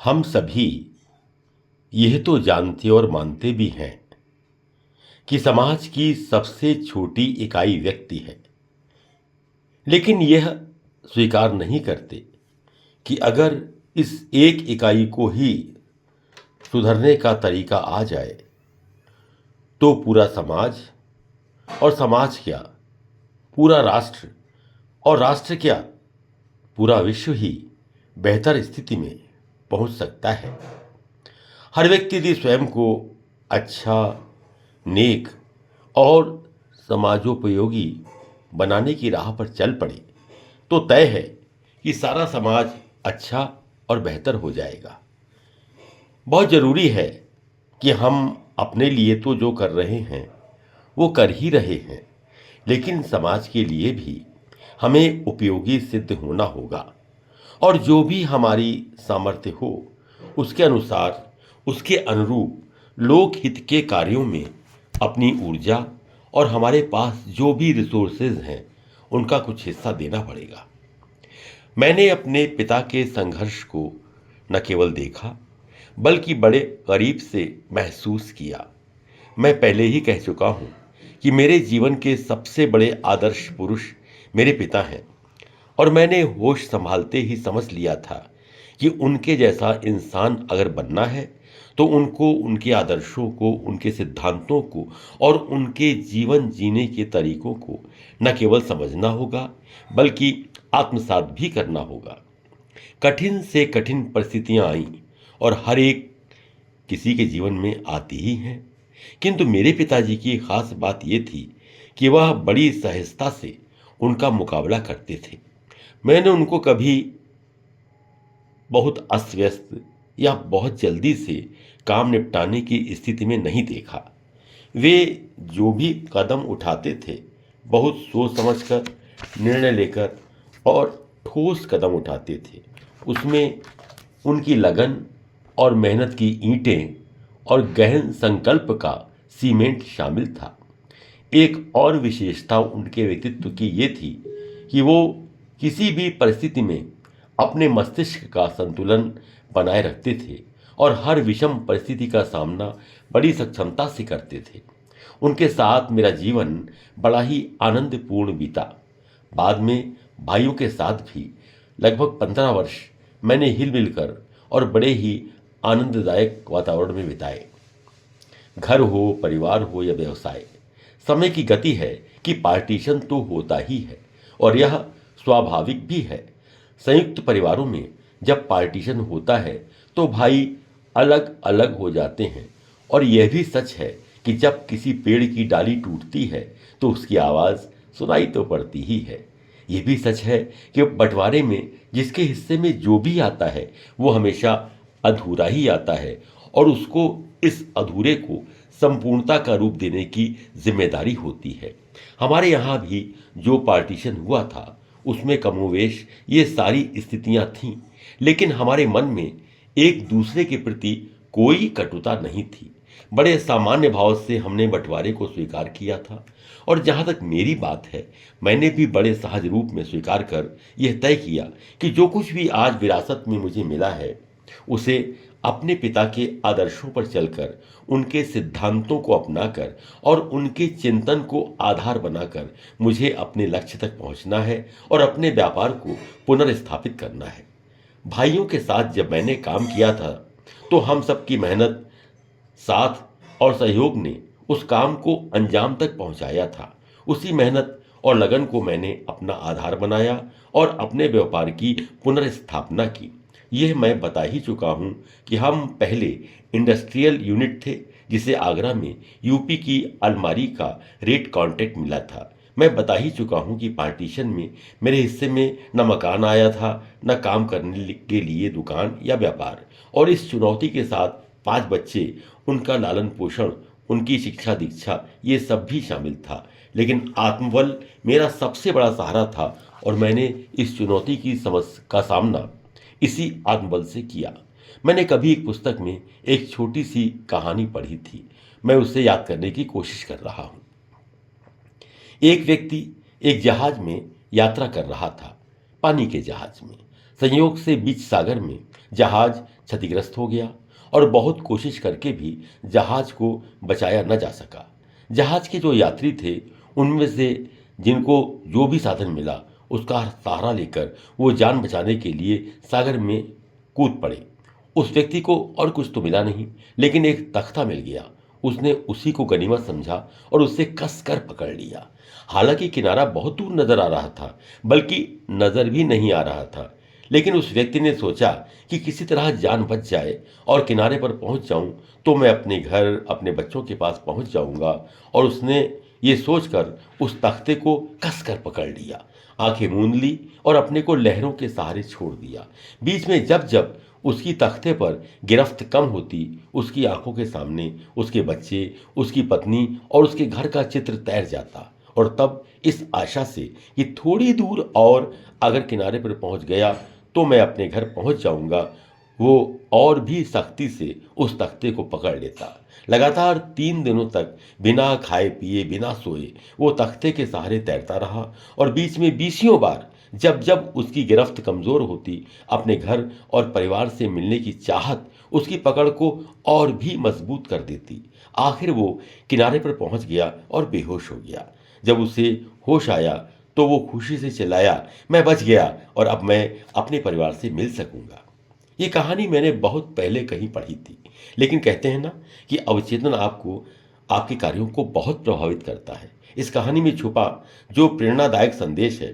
हम सभी यह तो जानते और मानते भी हैं कि समाज की सबसे छोटी इकाई व्यक्ति है, लेकिन यह स्वीकार नहीं करते कि अगर इस एक इकाई को ही सुधरने का तरीका आ जाए तो पूरा समाज, और समाज क्या, पूरा राष्ट्र, और राष्ट्र क्या, पूरा विश्व ही बेहतर स्थिति में पहुंच सकता है। हर व्यक्ति यदि स्वयं को अच्छा, नेक और समाजोपयोगी बनाने की राह पर चल पड़े तो तय है कि सारा समाज अच्छा और बेहतर हो जाएगा। बहुत जरूरी है कि हम अपने लिए तो जो कर रहे हैं वो कर ही रहे हैं, लेकिन समाज के लिए भी हमें उपयोगी सिद्ध होना होगा और जो भी हमारी सामर्थ्य हो उसके अनुसार, उसके अनुरूप लोकहित के कार्यों में अपनी ऊर्जा और हमारे पास जो भी रिसोर्सेज हैं उनका कुछ हिस्सा देना पड़ेगा। मैंने अपने पिता के संघर्ष को न केवल देखा बल्कि बड़े करीब से महसूस किया। मैं पहले ही कह चुका हूं कि मेरे जीवन के सबसे बड़े आदर्श पुरुष मेरे पिता हैं और मैंने होश संभालते ही समझ लिया था कि उनके जैसा इंसान अगर बनना है तो उनको उनके आदर्शों को, उनके सिद्धांतों को और उनके जीवन जीने के तरीकों को न केवल समझना होगा बल्कि आत्मसात भी करना होगा। कठिन से कठिन परिस्थितियां आईं और हर एक किसी के जीवन में आती ही हैं, किंतु मेरे पिताजी की खास बात यह थी कि वह बड़ी सहजता से उनका मुकाबला करते थे। मैंने उनको कभी बहुत अस्त व्यस्त या बहुत जल्दी से काम निपटाने की स्थिति में नहीं देखा। वे जो भी कदम उठाते थे बहुत सोच समझकर, निर्णय लेकर और ठोस कदम उठाते थे। उसमें उनकी लगन और मेहनत की ईंटें और गहन संकल्प का सीमेंट शामिल था। एक और विशेषता उनके व्यक्तित्व की ये थी कि वो किसी भी परिस्थिति में अपने मस्तिष्क का संतुलन बनाए रखते थे और हर विषम परिस्थिति का सामना बड़ी सक्षमता से करते थे। उनके साथ मेरा जीवन बड़ा ही आनंदपूर्ण बीता। बाद में भाइयों के साथ भी लगभग 15 वर्ष मैंने हिल मिलकर और बड़े ही आनंददायक वातावरण में बिताए। घर हो, परिवार हो या व्यवसाय, समय की गति है कि पार्टीशन तो होता ही है और यह स्वाभाविक भी है। संयुक्त परिवारों में जब पार्टीशन होता है तो भाई अलग अलग हो जाते हैं और यह भी सच है कि जब किसी पेड़ की डाली टूटती है तो उसकी आवाज़ सुनाई तो पड़ती ही है। यह भी सच है कि बंटवारे में जिसके हिस्से में जो भी आता है वो हमेशा अधूरा ही आता है और उसको इस अधूरे को संपूर्णता का रूप देने की जिम्मेदारी होती है। हमारे यहाँ भी जो पार्टीशन हुआ था उसमें कमोवेश ये सारी स्थितियां थीं, लेकिन हमारे मन में एक दूसरे के प्रति कोई कटुता नहीं थी। बड़े सामान्य भाव से हमने बंटवारे को स्वीकार किया था और जहाँ तक मेरी बात है, मैंने भी बड़े सहज रूप में स्वीकार कर यह तय किया कि जो कुछ भी आज विरासत में मुझे मिला है उसे अपने पिता के आदर्शों पर चलकर, उनके सिद्धांतों को अपनाकर और उनके चिंतन को आधार बनाकर मुझे अपने लक्ष्य तक पहुंचना है और अपने व्यापार को पुनर्स्थापित करना है। भाइयों के साथ जब मैंने काम किया था तो हम सबकी मेहनत, साथ और सहयोग ने उस काम को अंजाम तक पहुंचाया था। उसी मेहनत और लगन को मैंने अपना आधार बनाया और अपने व्यापार की पुनर्स्थापना की। यह मैं बता ही चुका हूं कि हम पहले इंडस्ट्रियल यूनिट थे जिसे आगरा में यूपी की अलमारी का रेट कॉन्ट्रैक्ट मिला था। मैं बता ही चुका हूं कि पार्टीशन में मेरे हिस्से में न मकान आया था, न काम करने के लिए दुकान या व्यापार, और इस चुनौती के साथ 5 बच्चे, उनका लालन पोषण, उनकी शिक्षा दीक्षा, ये सब भी शामिल था। लेकिन आत्मबल मेरा सबसे बड़ा सहारा था और मैंने इस चुनौती की समस्या का सामना इसी आत्मबल से किया। मैंने कभी एक पुस्तक में एक छोटी सी कहानी पढ़ी थी, मैं उसे याद करने की कोशिश कर रहा हूं। एक व्यक्ति एक जहाज में यात्रा कर रहा था, पानी के जहाज में। संयोग से बीच सागर में जहाज क्षतिग्रस्त हो गया और बहुत कोशिश करके भी जहाज को बचाया न जा सका। जहाज के जो यात्री थे उनमें से जिनको जो भी साधन मिला उसका सहारा लेकर वो जान बचाने के लिए सागर में कूद पड़े। उस व्यक्ति को और कुछ तो मिला नहीं, लेकिन एक तख्ता मिल गया। उसने उसी को गनीमत समझा और उससे कसकर पकड़ लिया। हालांकि किनारा बहुत दूर नजर आ रहा था, बल्कि नजर भी नहीं आ रहा था, लेकिन उस व्यक्ति ने सोचा कि किसी तरह जान बच जाए और किनारे पर पहुंच जाऊं तो मैं अपने घर, अपने बच्चों के पास पहुंच जाऊंगा। और उसने ये सोचकर उस तख्ते को कसकर पकड़ लिया, आंखें मूंद ली और अपने को लहरों के सहारे छोड़ दिया। बीच में जब जब उसकी तख्ते पर गिरफ्त कम होती, उसकी आंखों के सामने उसके बच्चे, उसकी पत्नी और उसके घर का चित्र तैर जाता। और तब इस आशा से कि थोड़ी दूर और अगर किनारे पर पहुंच गया तो मैं अपने घर पहुंच जाऊंगा, वो और भी सख्ती से उस तख्ते को पकड़ लेता। लगातार 3 दिनों तक बिना खाए पिए, बिना सोए वो तख्ते के सहारे तैरता रहा। और बीच में बीसियों बार जब जब उसकी गिरफ्त कमजोर होती, अपने घर और परिवार से मिलने की चाहत उसकी पकड़ को और भी मजबूत कर देती। आखिर वो किनारे पर पहुंच गया और बेहोश हो गया। जब उसे होश आया तो वो खुशी से चिल्लाया, मैं बच गया और अब मैं अपने परिवार से मिल सकूंगा। ये कहानी मैंने बहुत पहले कहीं पढ़ी थी, लेकिन कहते हैं ना कि अवचेतन आपको, आपके कार्यों को बहुत प्रभावित करता है। इस कहानी में छुपा जो प्रेरणादायक संदेश है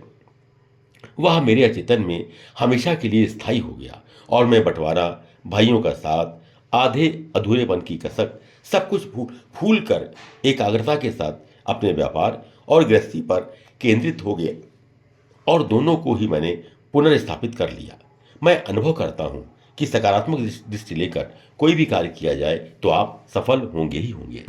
वह मेरे अचेतन में हमेशा के लिए स्थायी हो गया। और मैं बंटवारा, भाइयों का साथ, आधे अधूरेपन की कसक, सब कुछ भूल कर एकाग्रता के साथ अपने व्यापार और गृहस्थी पर केंद्रित हो गया और दोनों को ही मैंने पुनर्स्थापित कर लिया। मैं अनुभव करता हूं कि सकारात्मक दृष्टि लेकर कोई भी कार्य किया जाए तो आप सफल होंगे ही होंगे।